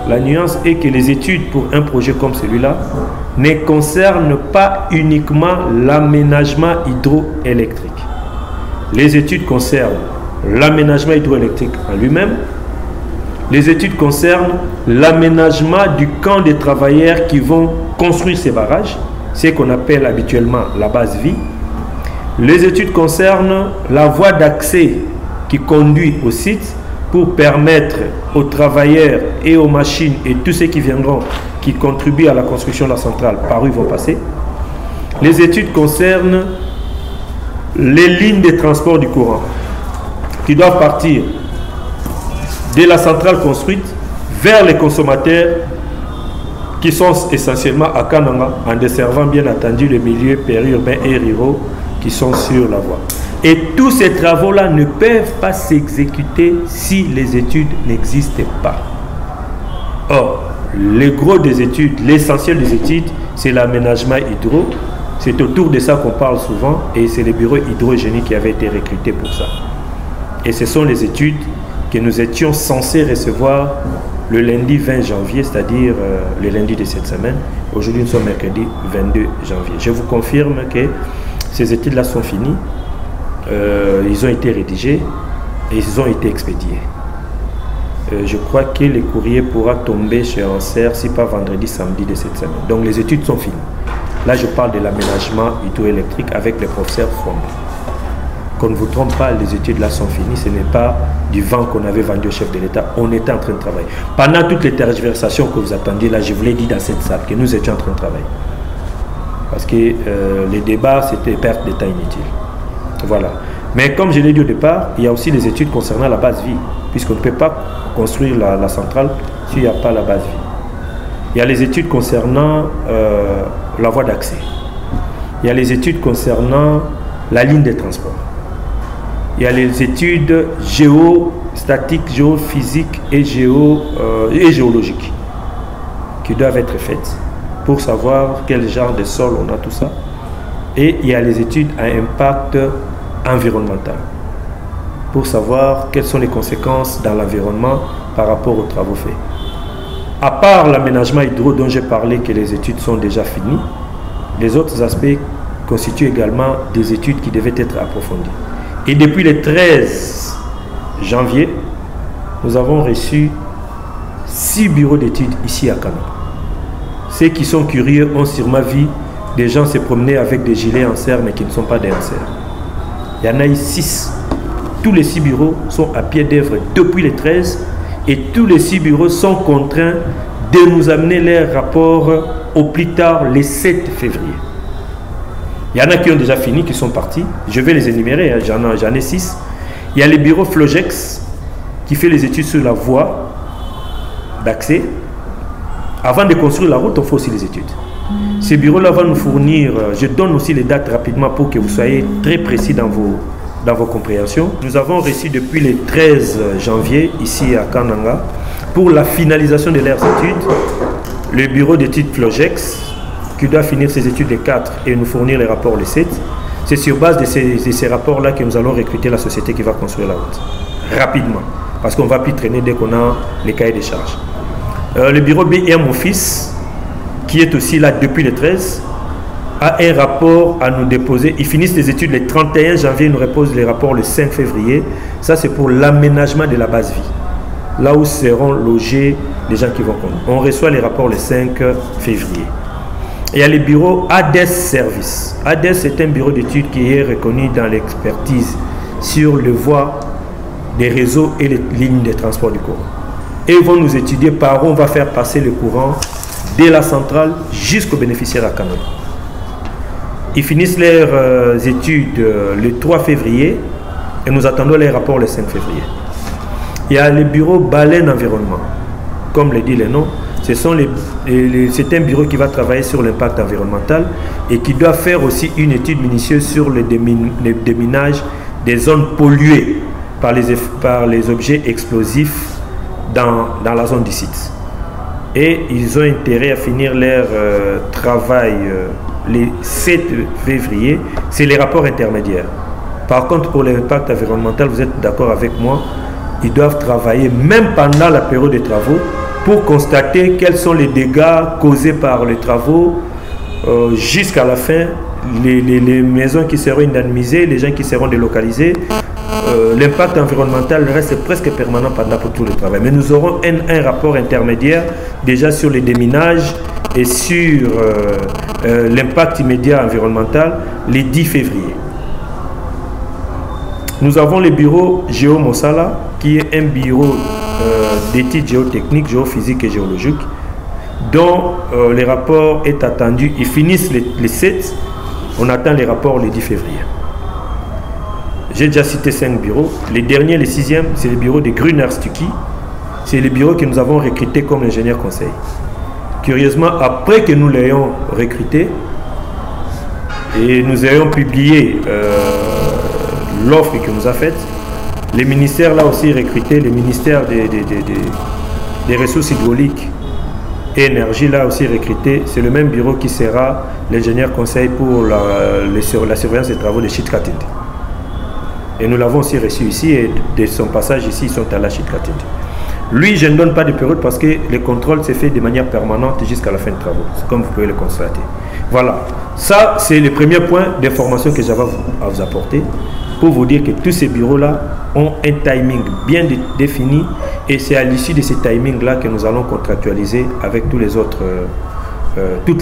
la nuance est que les études pour un projet comme celui-là ne concernent pas uniquement l'aménagement hydroélectrique. Les études concernent l'aménagement hydroélectrique en lui-même. Les études concernent l'aménagement du camp des travailleurs qui vont construire ces barrages, ce qu'on appelle habituellement la base vie. Les études concernent la voie d'accès qui conduit au site pour permettre aux travailleurs et aux machines et tous ceux qui viendront, qui contribuent à la construction de la centrale, par où ils vont passer. Les études concernent les lignes de transport du courant qui doivent partir de la centrale construite vers les consommateurs qui sont essentiellement à Kananga, en desservant bien entendu les milieux périurbains et ruraux qui sont sur la voie. Et tous ces travaux-là ne peuvent pas s'exécuter si les études n'existent pas. Or, le gros des études, l'essentiel des études, c'est l'aménagement hydro. C'est autour de ça qu'on parle souvent et c'est le bureau hydrogénie qui avait été recruté pour ça. Et ce sont les études que nous étions censés recevoir le lundi 20 janvier, c'est-à-dire le lundi de cette semaine. Aujourd'hui, nous sommes mercredi 22 janvier. Je vous confirme que ces études-là sont finies. Ils ont été rédigés et ils ont été expédiés. Je crois que le courrier pourra tomber chez Anser, si pas vendredi, samedi de cette semaine. Donc les études sont finies. Là, je parle de l'aménagement hydroélectrique avec le professeur Fombe. Qu'on ne vous trompe pas, les études là sont finies. Ce n'est pas du vent qu'on avait vendu au chef de l'État. On était en train de travailler. Pendant toutes les tergiversations que vous attendiez, là, je vous l'ai dit dans cette salle, que nous étions en train de travailler. Parce que les débats, c'était perte de temps inutile. Voilà. Mais comme je l'ai dit au départ, il y a aussi des études concernant la base vie, puisqu'on ne peut pas construire la centrale s'il n'y a pas la base vie. Il y a les études concernant la voie d'accès. Il y a les études concernant la ligne de transport. Il y a les études géostatiques, géophysiques et géologiques qui doivent être faites pour savoir quel genre de sol on a, tout ça. Et il y a les études à impact environnemental pour savoir quelles sont les conséquences dans l'environnement par rapport aux travaux faits. À part l'aménagement hydro dont j'ai parlé, que les études sont déjà finies, les autres aspects constituent également des études qui devaient être approfondies. Et depuis le 13 janvier, nous avons reçu 6 bureaux d'études ici à Kananga. Ceux qui sont curieux ont sûrement vu des gens se promener avec des gilets en serre mais qui ne sont pas des en serre. Il y en a eu 6. Tous les 6 bureaux sont à pied d'œuvre depuis le 13 et tous les 6 bureaux sont contraints de nous amener leurs rapports au plus tard le 7 février. Il y en a qui ont déjà fini, qui sont partis. Je vais les énumérer, hein. J'en ai 6. Il y a le bureau Flogex qui fait les études sur la voie d'accès. Avant de construire la route, on fait aussi les études. Ces bureaux-là vont nous fournir, je donne aussi les dates rapidement pour que vous soyez très précis dans vos compréhensions. Nous avons reçu depuis le 13 janvier, ici à Kananga, pour la finalisation de leurs études, le bureau d'études Flogex, qui doit finir ses études les 4 et nous fournir les rapports les 7. C'est sur base de ces rapports-là que nous allons recruter la société qui va construire la route. Rapidement, parce qu'on ne va plus traîner dès qu'on a les cahiers des charges. Le bureau BM Office, qui est aussi là depuis le 13, a un rapport à nous déposer. Ils finissent les études le 31 janvier, ils nous reposent les rapports le 5 février. Ça, c'est pour l'aménagement de la base vie, là où seront logés les gens qui vont conduire. On reçoit les rapports le 5 février. Il y a le bureau ADES Service. ADES, c'est un bureau d'études qui est reconnu dans l'expertise sur le voie des réseaux et les lignes de transport du courant. Et ils vont nous étudier par où on va faire passer le courant de la centrale jusqu'aux bénéficiaires à Kananga. Ils finissent leurs études le 3 février et nous attendons les rapports le 5 février. Il y a le bureau Baleine Environnement. Comme le dit le nom, c'est un bureau qui va travailler sur l'impact environnemental et qui doit faire aussi une étude minutieuse sur le déminage des zones polluées par les objets explosifs dans la zone du site. Et ils ont intérêt à finir leur travail le 7 février. C'est les rapports intermédiaires. Par contre, pour l'impact environnemental, vous êtes d'accord avec moi, ils doivent travailler même pendant la période des travaux pour constater quels sont les dégâts causés par les travaux jusqu'à la fin, les maisons qui seront indemnisées, les gens qui seront délocalisés. L'impact environnemental reste presque permanent pendant tout le travail. Mais nous aurons un rapport intermédiaire déjà sur les déminages et sur l'impact immédiat environnemental le 10 février. Nous avons le bureau Géo Mossala, qui est un bureau d'études géotechniques, géophysiques et géologiques, dont le rapport est attendu. Ils finissent les 7, on attend les rapports le 10 février. J'ai déjà cité 5 bureaux. Les derniers, les 6e, c'est le bureau de Gruner Stucky. C'est le bureau que nous avons recruté comme ingénieur conseil. Curieusement, après que nous l'ayons recruté et nous ayons publié l'offre qu'il nous a faite, les ministères là aussi recruté, le ministère des ressources hydrauliques et énergie là aussi recruté. C'est le même bureau qui sera l'ingénieur conseil pour la surveillance des travaux de Chit-Katindi. Et nous l'avons aussi reçu ici, et de son passage ici, ils sont à la Chit-Katindi. Lui, je ne donne pas de période parce que le contrôle s'est fait de manière permanente jusqu'à la fin de travaux, comme vous pouvez le constater. Voilà, ça c'est le premier point d'information que j'avais à vous apporter pour vous dire que tous ces bureaux-là ont un timing bien défini, et c'est à l'issue de ces timings-là que nous allons contractualiser avec toutes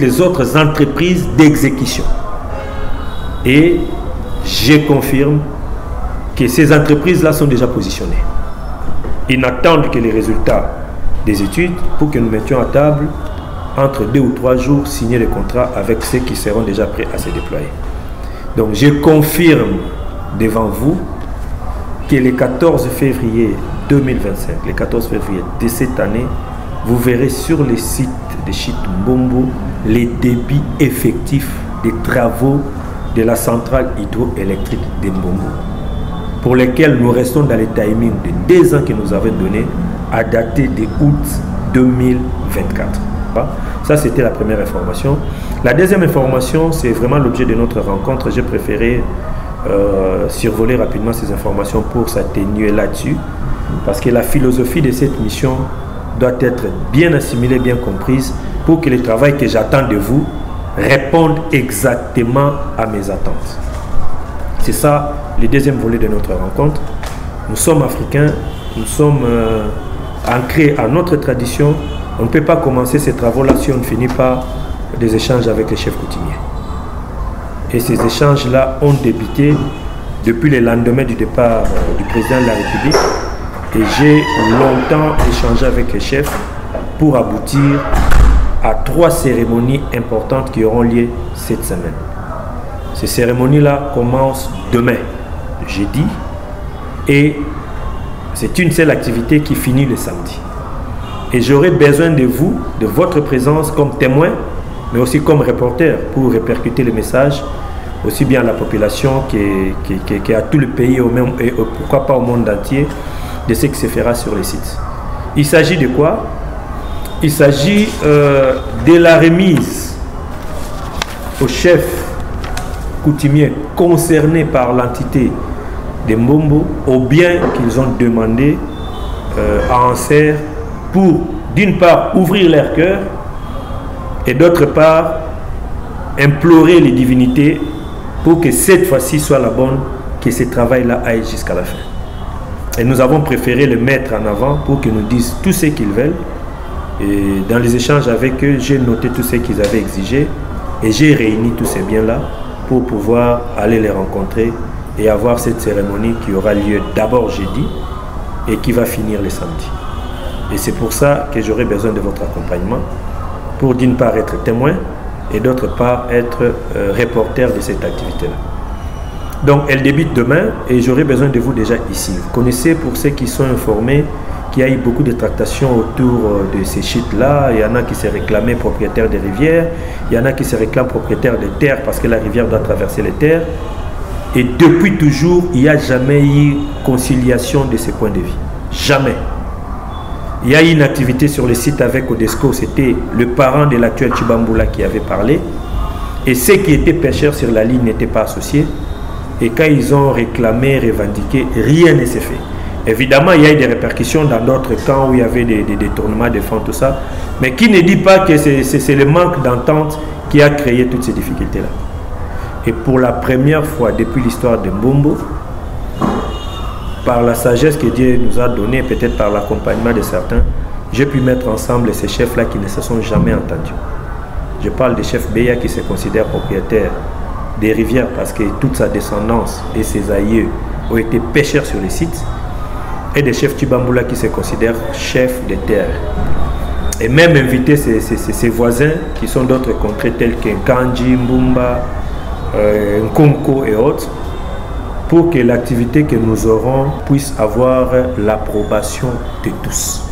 les autres entreprises d'exécution. Et je confirme que ces entreprises-là sont déjà positionnées. Ils n'attendent que les résultats des études pour que nous mettions à table, entre 2 ou 3 jours, signer les contrats avec ceux qui seront déjà prêts à se déployer. Donc je confirme devant vous que le 14 février 2025, le 14 février de cette année, vous verrez sur les sites de Chit-Mbombo les débits effectifs des travaux de la centrale hydroélectrique de Mbombo, pour lesquels nous restons dans les timings de 2 ans que nous avons donné à dater de août 2024. Ça, c'était la première information. La deuxième information, c'est vraiment l'objet de notre rencontre. J'ai préféré survoler rapidement ces informations pour s'atténuer là-dessus, parce que la philosophie de cette mission doit être bien assimilée, bien comprise, pour que le travail que j'attends de vous réponde exactement à mes attentes. C'est ça le deuxième volet de notre rencontre. Nous sommes africains, nous sommes ancrés à notre tradition. On ne peut pas commencer ces travaux-là si on ne finit pas des échanges avec les chefs coutumiers. Et ces échanges-là ont débuté depuis le lendemain du départ du président de la République. Et j'ai longtemps échangé avec les chefs pour aboutir à 3 cérémonies importantes qui auront lieu cette semaine. Ces cérémonies-là commencent demain, jeudi, et c'est une seule activité qui finit le samedi. Et j'aurai besoin de vous, de votre présence comme témoin, mais aussi comme reporter pour répercuter le message, aussi bien à la population qui à tout le pays, et pourquoi pas au monde entier, de ce qui se fera sur les sites. Il s'agit de quoi? Il s'agit de la remise au chef coutumiers concernés par l'entité de Mbombo aux biens qu'ils ont demandé à Anser pour, d'une part, ouvrir leur cœur et d'autre part, implorer les divinités pour que cette fois-ci soit la bonne, que ce travail-là aille jusqu'à la fin. Et nous avons préféré le mettre en avant pour qu'ils nous disent tout ce qu'ils veulent. Et dans les échanges avec eux, j'ai noté tout ce qu'ils avaient exigé et j'ai réuni tous ces biens-là pour pouvoir aller les rencontrer et avoir cette cérémonie qui aura lieu d'abord jeudi et qui va finir le samedi. Et c'est pour ça que j'aurai besoin de votre accompagnement pour d'une part être témoin et d'autre part être reporter de cette activité-là. Donc elle débute demain et j'aurai besoin de vous déjà ici. Vous connaissez, pour ceux qui sont informés, qu'il y a eu beaucoup de tractations autour de ces sites-là. Il y en a qui se réclamaient propriétaires des rivières, il y en a qui se réclament propriétaires des terres parce que la rivière doit traverser les terres. Et depuis toujours, il n'y a jamais eu conciliation de ces points de vue. Jamais. Il y a eu une activité sur le site avec Odesco, c'était le parent de l'actuel Chibamboula qui avait parlé. Et ceux qui étaient pêcheurs sur la ligne n'étaient pas associés. Et quand ils ont réclamé, revendiqué, rien ne s'est fait. Évidemment, il y a eu des répercussions dans d'autres camps où il y avait des détournements de fonds, tout ça. Mais qui ne dit pas que c'est le manque d'entente qui a créé toutes ces difficultés-là. Et pour la première fois depuis l'histoire de Mbombo, par la sagesse que Dieu nous a donnée, peut-être par l'accompagnement de certains, j'ai pu mettre ensemble ces chefs-là qui ne se sont jamais entendus. Je parle des chefs Beya qui se considèrent propriétaires des rivières parce que toute sa descendance et ses aïeux ont été pêcheurs sur les sites, et des chefs Tibamboula qui se considèrent chefs de terre. Et même inviter ses voisins qui sont d'autres contrées telles que Kanji, Mbumba, Nkonko et autres, pour que l'activité que nous aurons puisse avoir l'approbation de tous.